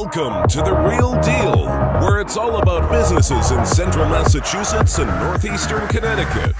Welcome to The Real Deal, where it's all about businesses in central Massachusetts and northeastern Connecticut.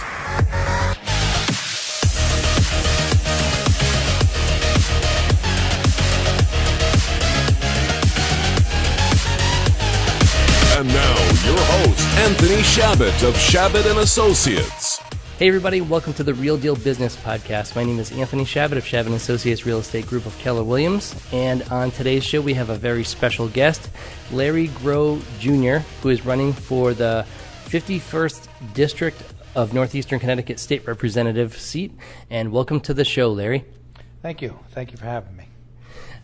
And now, your host, Anthony Chabot of Chabot and Associates. Hey everybody, welcome to the Real Deal Business Podcast. My name is Anthony Chabot of Chabot & Associates Real Estate Group of Keller Williams, and on today's show we have a very special guest, Larry Groh Jr., who is running for the 51st District of Northeastern Connecticut State Representative seat, and welcome to the show, Larry. Thank you. Thank you for having me.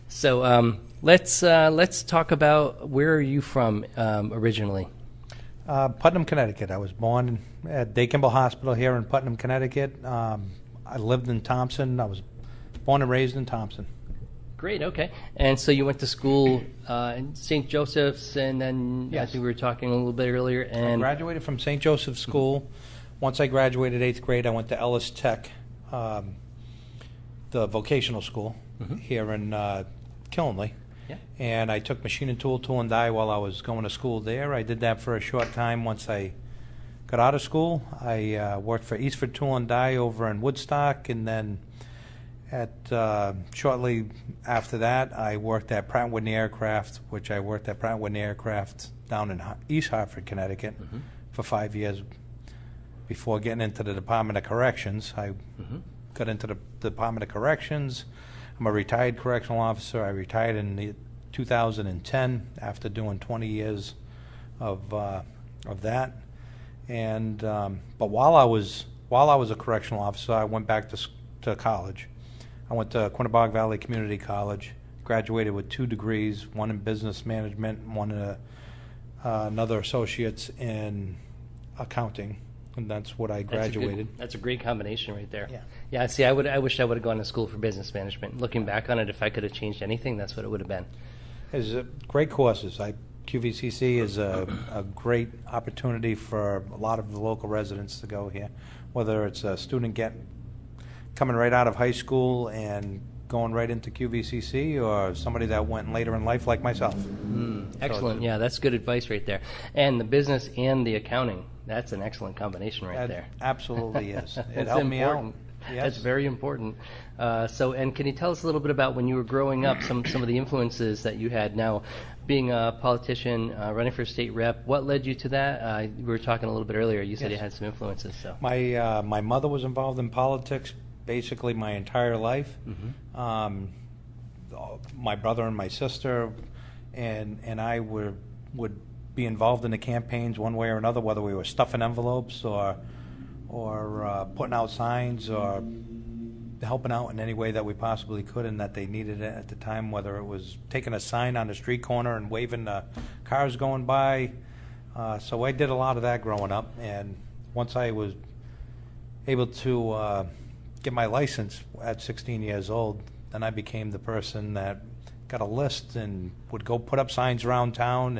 So let's talk about where are you from originally? Putnam, Connecticut. I was born at Day Kimball Hospital here in Putnam, Connecticut. I lived in Thompson. I was born and raised in Thompson. Great, okay. And so you went to school in St. Joseph's, and then Yes. I think we were talking a little bit earlier. And I graduated from St. Joseph's School. Once I graduated 8th grade, I went to Ellis Tech, the vocational school here in Killenly. Yeah. And I took machine and tool and die while I was going to school there. I did that for a short time. Once I got out of school, I worked for Eastford Tool and Die over in Woodstock, and then shortly after that, I worked at Pratt & Whitney Aircraft, which I worked at Pratt & Whitney Aircraft down in East Hartford, Connecticut, for 5 years before getting into the Department of Corrections. I got into the Department of Corrections. I'm a retired correctional officer. I retired in 2010 after doing 20 years of that. And but while I was a correctional officer, I went back to college. I went to Quinebaug Valley Community College. Graduated with 2 degrees, one in business management, one in another associate's in accounting. And that's what I graduated. That's a great combination right there. Yeah. Yeah, see, I wish I would have gone to school for business management. Looking back on it, if I could have changed anything, that's what it would have been. It's great courses. QVCC is a great opportunity for a lot of the local residents to go here, whether it's a student coming right out of high school and going right into QVCC, or somebody that went later in life like myself. Excellent. Yeah, that's good advice right there. And the business and the accounting, that's an excellent combination right there. Absolutely is. It It's helped me out. important. Yes. That's very important. And can you tell us a little bit about when you were growing up, some of the influences that you had now, being a politician, running for state rep? What led you to that? We were talking a little bit earlier. You said Yes. you had some influences. So My mother was involved in politics basically my entire life. My brother and my sister and I would be involved in the campaigns one way or another, whether we were stuffing envelopes or putting out signs or helping out in any way that we possibly could and that they needed it at the time, whether it was taking a sign on the street corner and waving the cars going by. So I did a lot of that growing up, and once I was able to get my license at 16 years old, then I became the person that got a list and would go put up signs around town,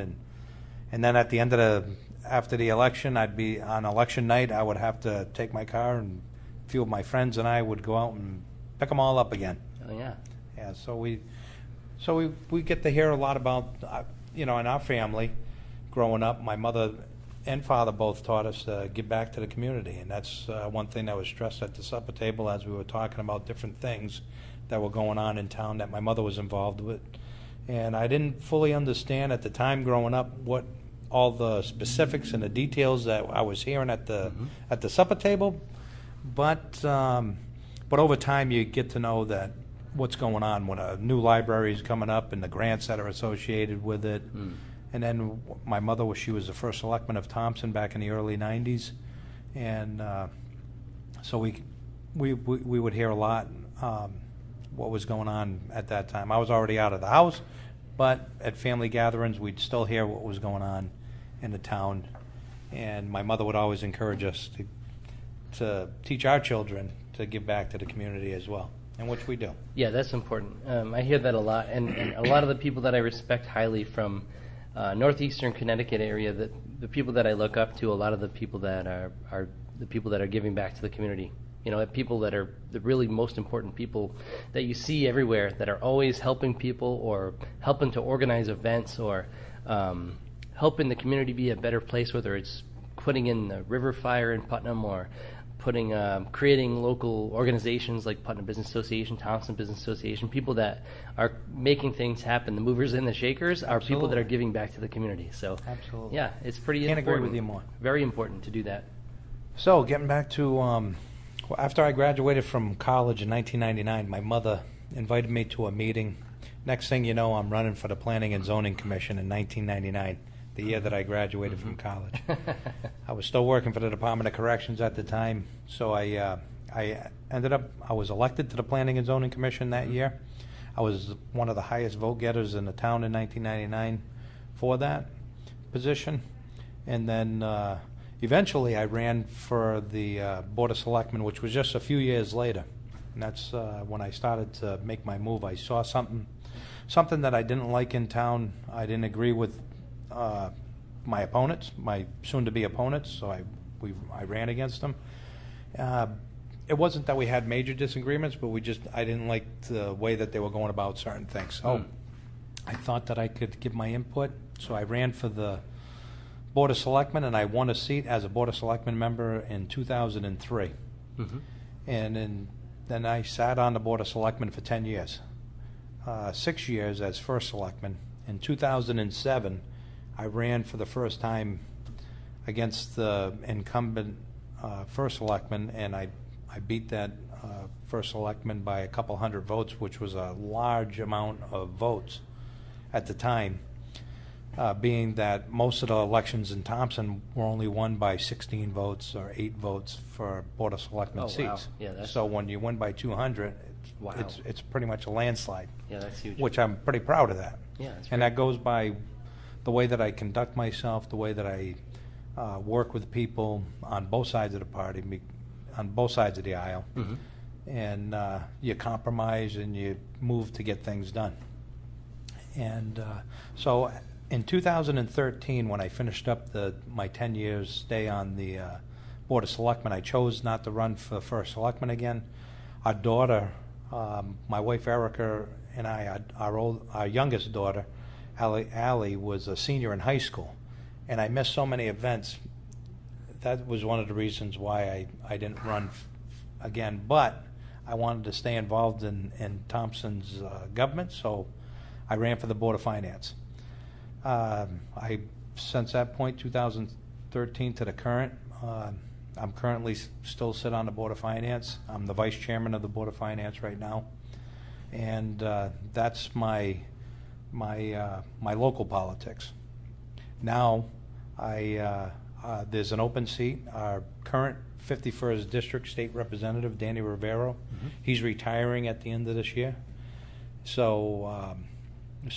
and then at the end of after the election, I'd be on election night, I would have to take my car, and a few of my friends and I would go out and pick them all up again. Oh, yeah. Yeah, so we get to hear a lot about, in our family, growing up, my mother and father both taught us to give back to the community, and that's one thing that was stressed at the supper table as we were talking about different things that were going on in town that my mother was involved with. And I didn't fully understand at the time growing up what all the specifics and the details that I was hearing at the supper table, but over time you get to know that what's going on when a new library is coming up and the grants that are associated with it. And then my mother she was the first selectman of Thompson back in the early 90s, and so we would hear a lot what was going on at that time. I was already out of the house, but at family gatherings we'd still hear what was going on in the town, and my mother would always encourage us to teach our children to give back to the community as well, and which we do. Yeah, that's important. I hear that a lot, and a lot of the people that I respect highly from northeastern Connecticut area, that the people that I look up to, a lot of the people that are the people that are giving back to the community. People that are the really most important people that you see everywhere, that are always helping people or helping to organize events or helping the community be a better place, whether it's putting in the river fire in Putnam or creating local organizations like Putnam Business Association, Thompson Business Association. People that are making things happen, the movers and the shakers, are people that are giving back to the community. So absolutely, yeah, it's pretty Can't important. agree with you more. Very important to do that. So getting back to after I graduated from college in 1999, my mother invited me to a meeting. Next thing you know, I'm running for the Planning and Zoning Commission in 1999, the year that I graduated from college. I was still working for the Department of Corrections at the time, so I was elected to the Planning and Zoning Commission that year. I was one of the highest vote getters in the town in 1999 for that position. And then eventually I ran for the Board of Selectmen, which was just a few years later. And that's when I started to make my move. I saw something that I didn't like in town. I didn't agree with my opponents, my soon-to-be opponents, so I ran against them. It wasn't that we had major disagreements, but I didn't like the way that they were going about certain things. So I thought that I could give my input, so I ran for the Board of Selectmen, and I won a seat as a Board of Selectmen member in 2003. And then I sat on the Board of Selectmen for 10 years, 6 years as first selectman. In 2007, I ran for the first time against the incumbent first selectman, and I beat that first selectman by a couple hundred votes, which was a large amount of votes at the time, being that most of the elections in Thompson were only won by 16 votes or 8 votes for Board of Selectmen seats. Wow. Yeah, so when you win by 200, wow. it's pretty much a landslide. Yeah, that's huge. Which I'm pretty proud of that. Yeah, that's and that goes by the way that I conduct myself, the way that I work with people on both sides of the party, on both sides of the aisle. And you compromise and you move to get things done. And so in 2013, when I finished up my 10 years stay on the Board of Selectmen, I chose not to run for first selectman again. Our daughter, my wife Erica, and our youngest daughter, Allie, was a senior in high school, and I missed so many events. That was one of the reasons why I didn't run again. But I wanted to stay involved in Thompson's government, so I ran for the Board of Finance. Since that point, 2013 to the current, I'm currently still sit on the Board of Finance. I'm the vice chairman of the Board of Finance right now, and that's my local politics. Now, there's an open seat. Our current 51st District State Representative, Danny Rivero, he's retiring at the end of this year. So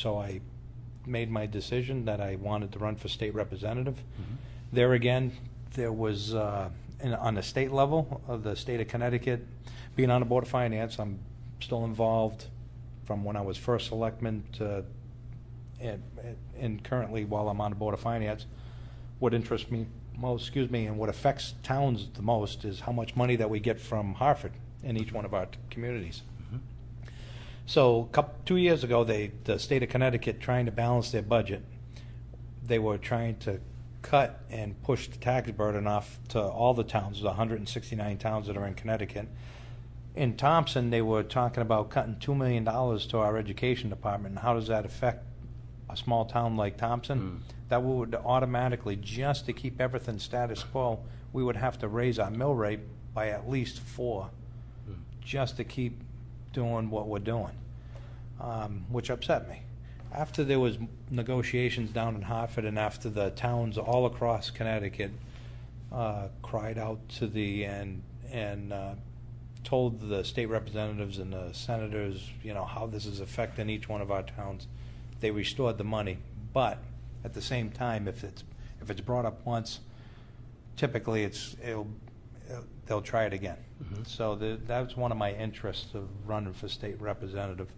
I made my decision that I wanted to run for state representative. There again, there was, on the state level of the state of Connecticut, being on the Board of Finance, I'm still involved from when I was first selectman to, and currently while I'm on the Board of Finance. What interests me most, and what affects towns the most is how much money that we get from Hartford in each one of our communities. So 2 years ago, the state of Connecticut, trying to balance their budget, they were trying to cut and push the tax burden off to all the towns, the 169 towns that are in Connecticut. In Thompson, they were talking about cutting $2 million to our education department. And how does that affect a small town like Thompson? That would automatically, just to keep everything status quo, we would have to raise our mill rate by at least 4, just to keep doing what we're doing, which upset me. After there was negotiations down in Hartford, and after the towns all across Connecticut cried out to the and told the state representatives and the senators, how this is affecting each one of our towns, they restored the money. But at the same time, if it's brought up once, typically they'll try it again. So that's one of my interests of running for state representative.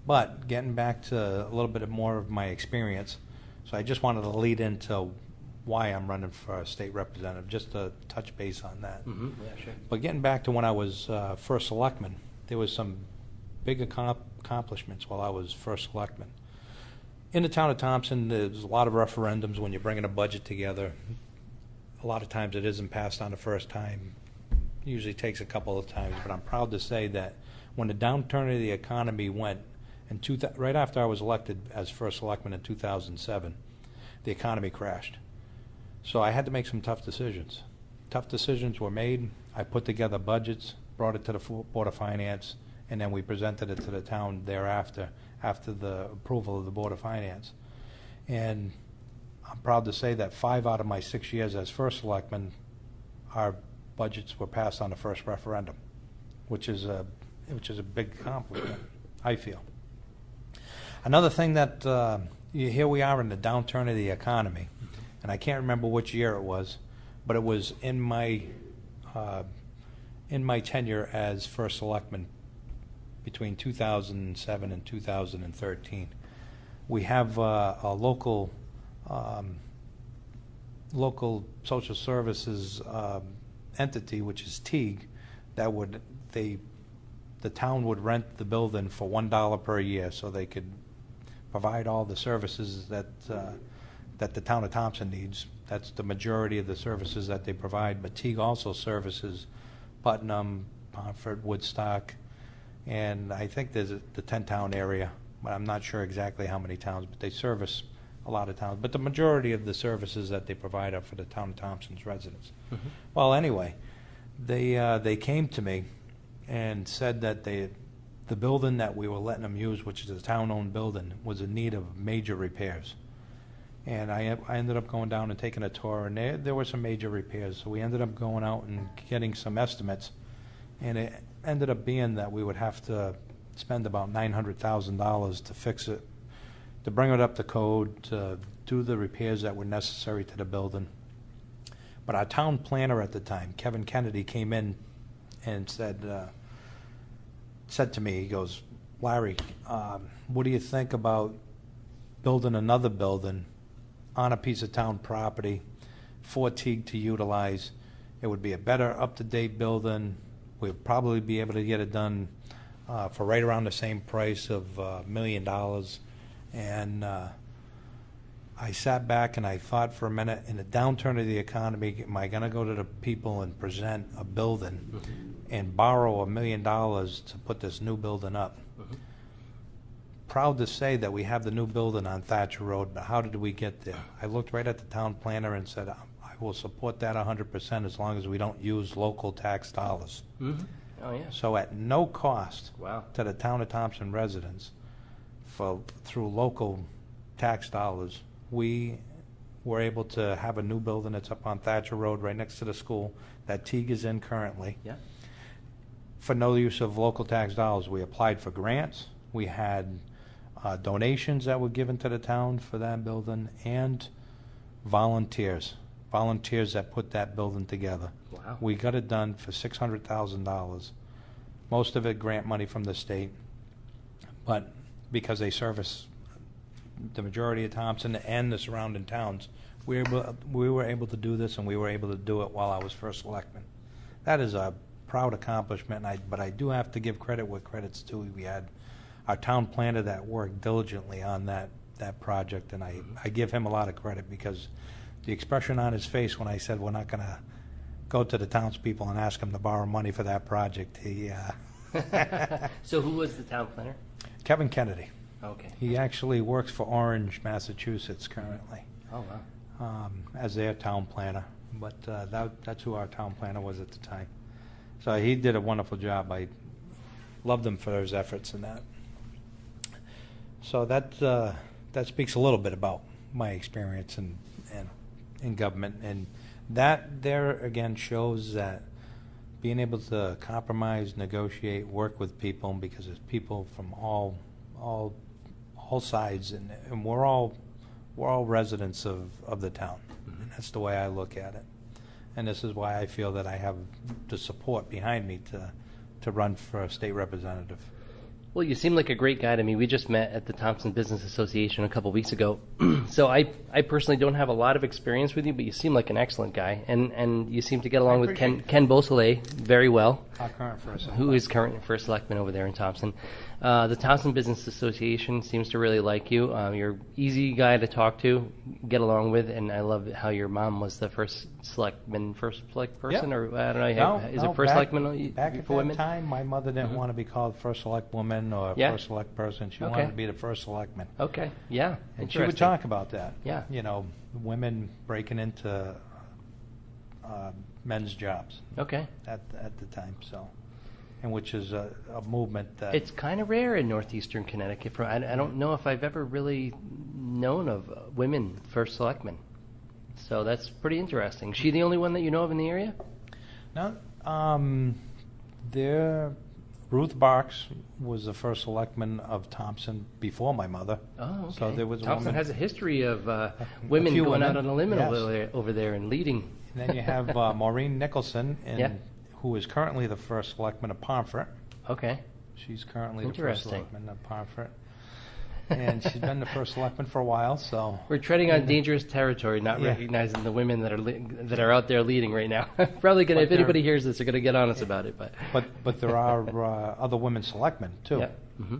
But getting back to a little bit more of my experience, so I just wanted to lead into why I'm running for a state representative, just to touch base on that. Yeah, sure. But getting back to when I was first selectman, there was some big accomplishments while I was first selectman. In the town of Thompson, there's a lot of referendums when you're bringing a budget together. A lot of times it isn't passed on the first time. Usually takes a couple of times, but I'm proud to say that when the downturn of the economy went, right after I was elected as first selectman in 2007, the economy crashed. So I had to make some tough decisions. Tough decisions were made. I put together budgets, brought it to the Board of Finance, and then we presented it to the town thereafter, after the approval of the Board of Finance. And I'm proud to say that 5 out of my 6 years as first selectman, our budgets were passed on the first referendum, which is a big accomplishment, I feel. Another thing that here we are in the downturn of the economy, and I can't remember which year it was, but it was in my tenure as first selectman between 2007 and 2013. We have a local social services entity, which is Teague, that the town would rent the building for $1 per year, so they could provide all the services that the town of Thompson needs. That's the majority of the services that they provide. But Teague also services Putnam, Pomfret, Woodstock, and I think there's the 10-town area, but I'm not sure exactly how many towns, but they service a lot of towns. But the majority of the services that they provide are for the town of Thompson's residents. Well, anyway, they came to me and said that the building that we were letting them use, which is a town-owned building, was in need of major repairs. And I ended up going down and taking a tour, and there were some major repairs. So we ended up going out and getting some estimates, and it ended up being that we would have to spend about $900,000 to fix it, to bring it up to code, to do the repairs that were necessary to the building. But our town planner at the time, Kevin Kennedy, came in and said to me, he goes, "Larry, what do you think about building another building on a piece of town property for Teague to utilize? It would be a better, up-to-date building. We'd probably be able to get it done for right around the same price of $1 million." And I sat back and I thought for a minute, in the downturn of the economy, am I going to go to the people and present a building and borrow $1 million to put this new building up? Proud to say that we have the new building on Thatcher Road, but how did we get there? I looked right at the town planner and said, I will support that 100% as long as we don't use local tax dollars. Oh, yeah. So at no cost Wow. to the town of Thompson residents, through local tax dollars, we were able to have a new building that's up on Thatcher Road right next to the school that Teague is in currently. Yeah. For no use of local tax dollars. We applied for grants. We had donations that were given to the town for that building, and volunteers that put that building together. Wow. We got it done for $600,000. Most of it grant money from the state, but because they service the majority of Thompson and the surrounding towns, we were able to do this, and we were able to do it while I was first selectman. That is a proud accomplishment, but I do have to give credit where credit's due. We had our town planner that worked diligently on that project, and I give him a lot of credit, because the expression on his face when I said we're not going to go to the townspeople and ask them to borrow money for that project, he So who was the town planner? Kevin Kennedy. Okay. He actually works for Orange, Massachusetts currently, Oh, wow. as their town planner. But that's who our town planner was at the time. So he did a wonderful job. I loved him for his efforts in that. So that speaks a little bit about my experience in government, and that there again shows that being able to compromise, negotiate, work with people, because there's people from all sides, and we're all residents of the town. And that's the way I look at it. And this is why I feel that I have the support behind me to run for a state representative. Well, you seem like a great guy to me. We just met at the Thompson Business Association a couple weeks ago. So I personally don't have a lot of experience with you, but you seem like an excellent guy. And you seem to get along with Ken Beausoleil very well, Our current first who is current first selectman over there in Thompson. The Thompson Business Association seems to really like you. You're an easy guy to talk to, get along with, and I love how your mom was the first select person, Yep. or I don't know, is it first selectman Back at for that women? time, my mother didn't want to be called first select woman or Yeah. first select person. She Okay. wanted to be the first selectman. Okay, yeah, And she would interesting. talk about that. Yeah. You know, women breaking into men's jobs Okay. at the time, so. And which is a movement that. It's kind of rare in northeastern Connecticut. I don't know if I've ever really known of women first selectmen. So that's pretty interesting. She the only one that you know of in the area? No, Ruth Barks was the first selectman of Thompson before my mother. Oh, okay. So there was a Thompson woman. has a history of women few going women, out on a limb yes. over there and leading. And then you have Maureen Nicholson, Yeah. who is currently the first selectman of Pomfret. Okay. She's currently the first Interesting. selectman of Pomfret. And she's been the first selectman for a while, so. We're treading on dangerous territory, not Yeah. recognizing the women that are out there leading right now. Probably gonna, But if anybody hears this, they're gonna get on us about it. But there are other women selectmen, too. Yeah. Mm-hmm.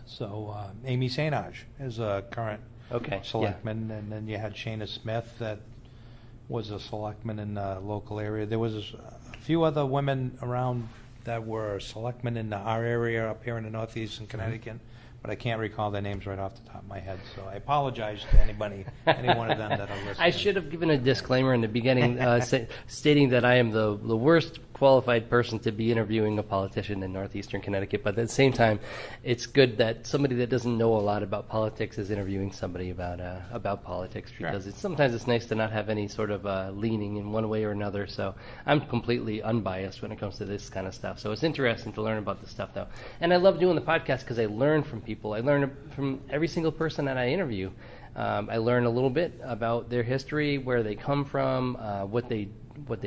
So Amy St. Ange is a current Okay. Yeah. selectman, and then you had Shana Smith that was a selectman in the local area. There was a few other women around that were selectmen in our area up here in the northeast in Connecticut, but I can't recall their names right off the top of my head, so I apologize to any one of them that are listening. I should have given a disclaimer in the beginning stating that I am the worst qualified person to be interviewing a politician in northeastern Connecticut, but at the same time, it's good that somebody that doesn't know a lot about politics is interviewing somebody about politics, because sometimes it's nice to not have any sort of leaning in one way or another. So I'm completely unbiased when it comes to this kind of stuff. So it's interesting to learn about this stuff, though. And I love doing the podcast because I learn from people. I learn from every single person that I interview. I learn a little bit about their history, where they come from, what they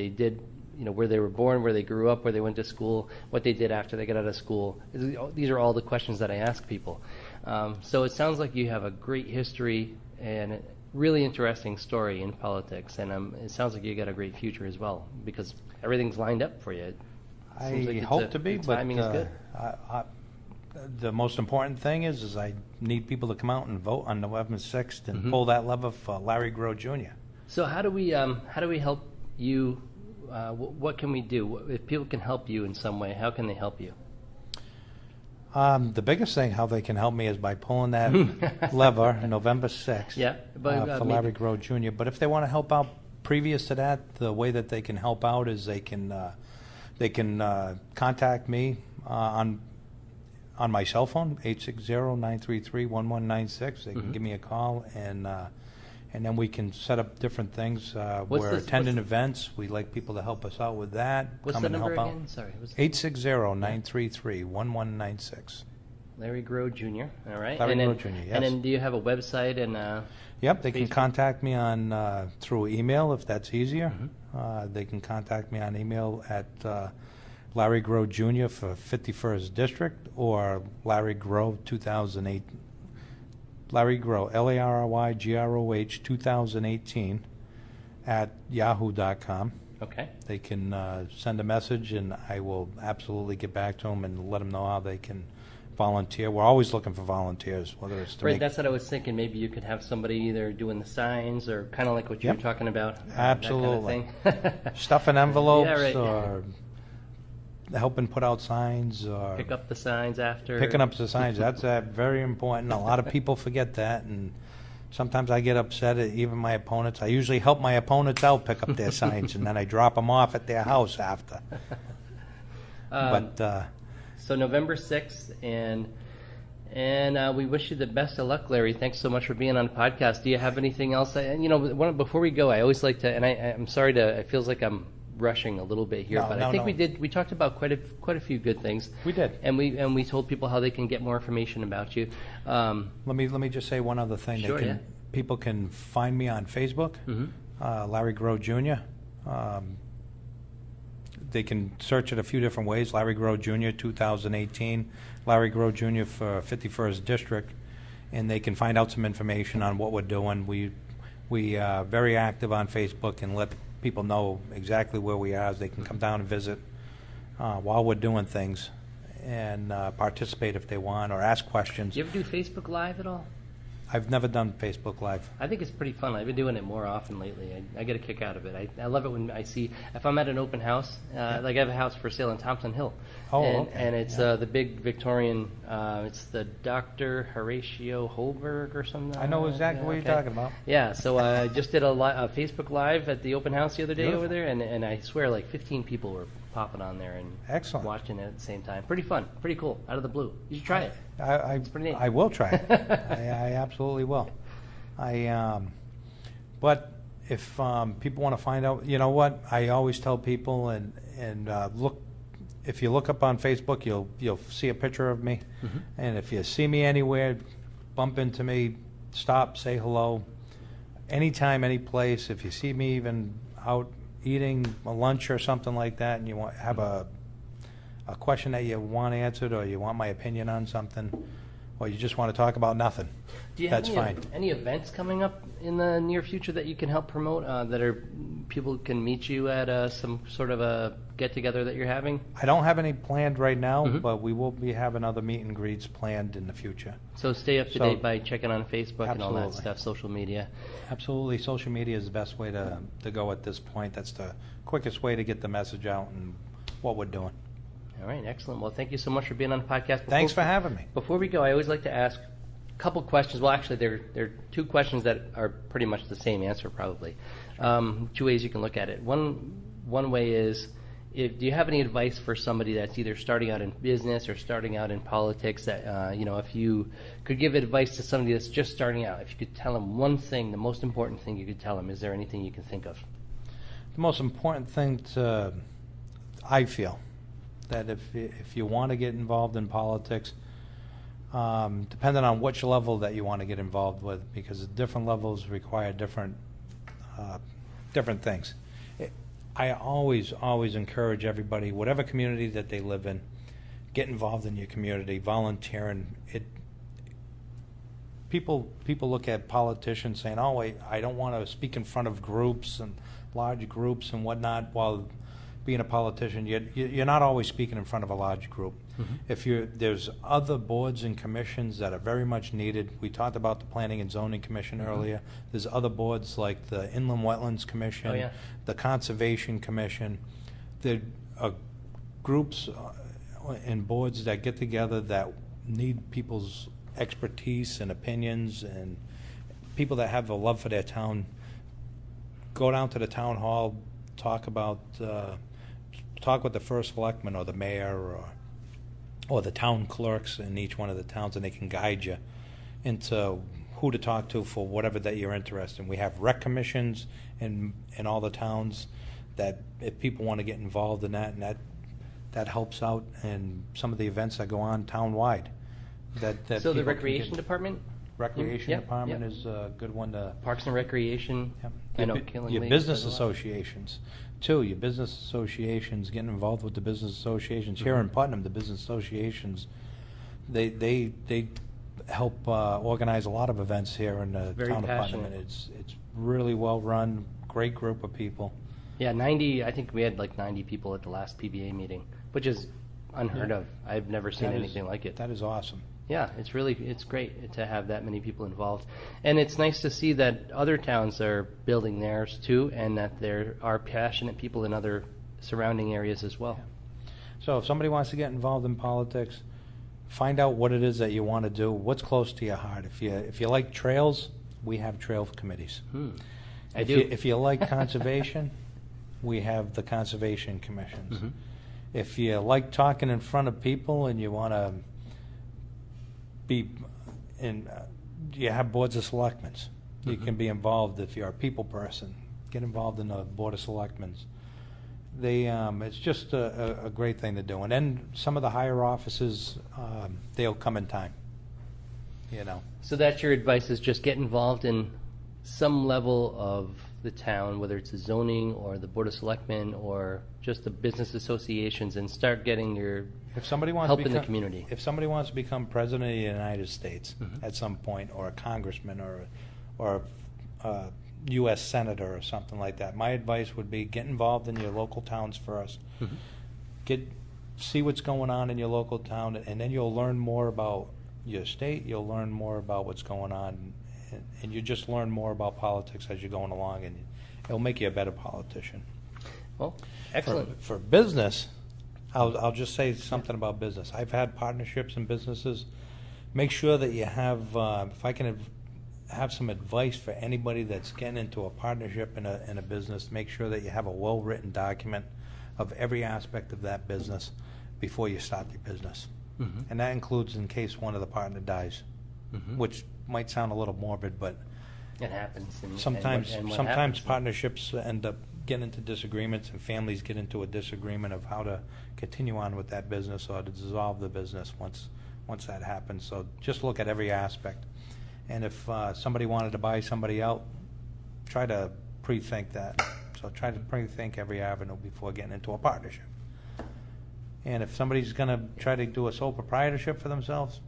did, you know, where they were born, where they grew up, where they went to school, what they did after they got out of school. These are all the questions that I ask people. So it sounds like you have a great history and a really interesting story in politics, and it sounds like you got a great future as well, because everything's lined up for you. I hope to be, but timing is good. the most important thing is I need people to come out and vote on November 6th and pull that lever for Larry Groh Jr. So how do we help you? What can we do? If people can help you in some way, how can they help you? The biggest thing how they can help me is by pulling that lever November 6th Yeah, but, for Larry Groh Jr. But if they want to help out previous to that, the way that they can help out is they can contact me on my cell phone, 860-933-1196. They can give me a call, and then we can set up different things. We're attending events. We like people to help us out with that. What's Come the and number help again? out. Sorry. 860-933-1196. Larry Groh Jr. All right. Larry and then, Groh Jr., yes. And then do you have a website and? Yep, they can Facebook? contact me on through email if that's easier. They can contact me on email at Larry Groh Jr. for 51st District, or Larry Groh 2008. Larry Groh, LARRYGROH 2018 at yahoo.com. Okay. They can send a message, and I will absolutely get back to them and let them know how they can volunteer. We're always looking for volunteers, whether it's to Right, make... that's what I was thinking. Maybe you could have somebody either doing the signs or kind of like what you were talking about. Absolutely. That kind of thing. Stuffing envelopes, Yeah, right. or helping put out signs, or Pick up the signs after. picking up the signs. That's very important. A lot of people forget that, and sometimes I get upset at even my opponents. I usually help my opponents out pick up their signs, and then I drop them off at their house after. So November 6th, and we wish you the best of luck, Larry. Thanks so much for being on the podcast. Do you have anything else? Before we go, I always like to, and I'm sorry to, it feels like I'm rushing a little bit here, but I think we talked about quite a few good things. We did. And we told people how they can get more information about you. Let me just say one other thing. Sure, People can find me on Facebook, Larry Groh Jr. they can search it a few different ways. Larry Groh Jr. 2018, Larry Groh Jr. for 51st District, and they can find out some information on what we're doing. We are very active on Facebook and let people know exactly where we are. They can come down and visit while we're doing things and participate if they want or ask questions. Do you ever do Facebook Live at all? I've never done Facebook Live. I think it's pretty fun. I've been doing it more often lately. I get a kick out of it. I love it when I see, if I'm at an open house, like I have a house for sale in Thompson Hill. Oh, and, okay. And it's the big Victorian, it's the Dr. Horatio Holberg or something. I know exactly what you're talking about. Yeah, so I just did a Facebook Live at the open house the other day Beautiful. over there, and I swear like 15 people were popping on there and Excellent. watching it at the same time. Pretty fun, pretty cool, out of the blue. You should try it. It's pretty neat. I will try it. I absolutely will. But if people want to find out, you know what? I always tell people, and look. If you look up on Facebook, you'll see a picture of me, and if you see me anywhere, bump into me, stop, say hello. Anytime, any place. If you see me even out eating a lunch or something like that, and you have a question that you want answered, or you want my opinion on something, or you just want to talk about nothing, Do you have that's fine. any events coming up in the near future that you can help promote that are people can meet you at some sort of a get-together that you're having? I don't have any planned right now, but we will be having other meet and greets planned in the future. So stay up to date by checking on Facebook and all that Absolutely. stuff, social media. Absolutely. Social media is the best way to go at this point. That's the quickest way to get the message out and what we're doing. All right, excellent. Well, thank you so much for being on the podcast. Thanks for having me. Before we go, I always like to ask a couple questions. Well, actually, there are two questions that are pretty much the same answer, probably. Two ways you can look at it. One way is, do you have any advice for somebody that's either starting out in business or starting out in politics that, if you could give advice to somebody that's just starting out, if you could tell them one thing, the most important thing you could tell them, is there anything you can think of? The most important thing I feel, that if you want to get involved in politics, depending on which level that you want to get involved with, because different levels require different things. I always encourage everybody, whatever community that they live in, get involved in your community, volunteering. People look at politicians saying, "Oh, wait, I don't want to speak in front of groups and large groups and whatnot." While being a politician, you're not always speaking in front of a large group. There's other boards and commissions that are very much needed. We talked about the Planning and Zoning Commission earlier. There's other boards like the Inland Wetlands Commission, the Conservation Commission. There are groups and boards that get together that need people's expertise and opinions, and people that have a love for their town. Go down to the town hall, talk with the first selectman or the mayor or the town clerks in each one of the towns, and they can guide you into who to talk to for whatever that you're interested in. We have rec commissions in all the towns that if people want to get involved in that, and that helps out in some of the events that go on town-wide. That So the recreation department? Recreation department is a good one to... Parks and Recreation. Yep. I know Your business associations, too. Your business associations, getting involved with the business associations. Here in Putnam, the business associations, they help organize a lot of events here in the Very town of Putnam. passionate. And it's really well run, great group of people. Yeah, 90, I think we had like 90 people at the last PBA meeting, which is unheard of. I've never seen anything like it. That is awesome. Yeah, it's great to have that many people involved. And it's nice to see that other towns are building theirs too, and that there are passionate people in other surrounding areas as well. So if somebody wants to get involved in politics, find out what it is that you want to do, what's close to your heart. If you like trails, we have trail committees. I do. If you like conservation, we have the conservation commissions. If you like talking in front of people and you want to you have boards of selectmen. You can be involved if you're a people person. Get involved in the board of selectmen. It's just a great thing to do. And then some of the higher offices, they'll come in time. So that's your advice, is just get involved in some level of the town, whether it's the zoning or the Board of Selectmen or just the business associations, and start getting your If somebody wants help to in the become, community? If somebody wants to become president of the United States at some point, or a congressman, or a U.S. senator or something like that, my advice would be get involved in your local towns first. See what's going on in your local town, and then you'll learn more about your state. You'll learn more about what's going on, and you just learn more about politics as you're going along, and it'll make you a better politician. Well, excellent. For business, I'll just say something about business. I've had partnerships in businesses. Make sure that you have, if I can have some advice for anybody that's getting into a partnership in a business, make sure that you have a well-written document of every aspect of that business before you start your business. And that includes in case one of the partner dies, which might sound a little morbid, but it happens. sometimes what happens? partnerships end up getting into disagreements, and families get into a disagreement of how to continue on with that business or to dissolve the business once that happens. So just look at every aspect. And if somebody wanted to buy somebody out, try to pre-think that. So try to pre-think every avenue before getting into a partnership. And if somebody's going to try to do a sole proprietorship for themselves,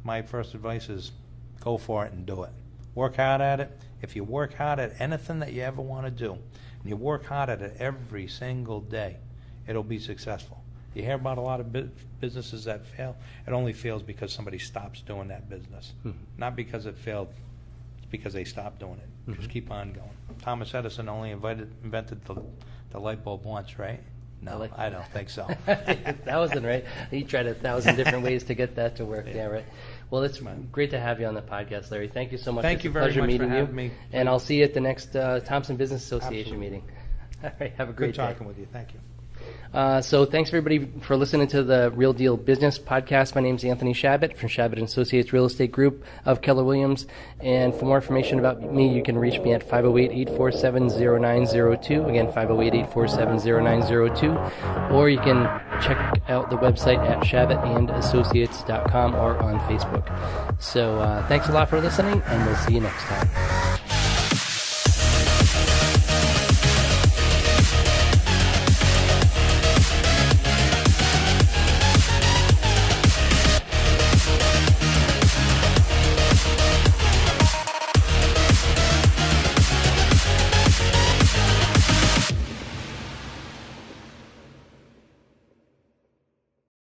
my first advice is go for it and do it. Work hard at it. If you work hard at anything that you ever want to do, and you work hard at it every single day, it'll be successful. You hear about a lot of businesses that fail. It only fails because somebody stops doing that business. Not because it failed, it's because they stopped doing it. Just keep on going. Thomas Edison only invented the light bulb once, right? No, I don't think so. That wasn't right. He tried 1,000 different ways to get that to work. Yeah, right. Well, it's great to have you on the podcast, Larry. Thank you so much. Thank you very pleasure much meeting for having you. me. And I'll see you at the next Thompson Business Association meeting. All right, have a great day. Good talking with you. Thank you. So thanks everybody for listening to the Real Deal Business Podcast. My name is Anthony Chabot from Chabot & Associates Real Estate Group of Keller Williams. And for more information about me, you can reach me at 508-847-0902. Again, 508-847-0902. Or you can check out the website at chabotandassociates.com or on Facebook. So thanks a lot for listening, and we'll see you next time.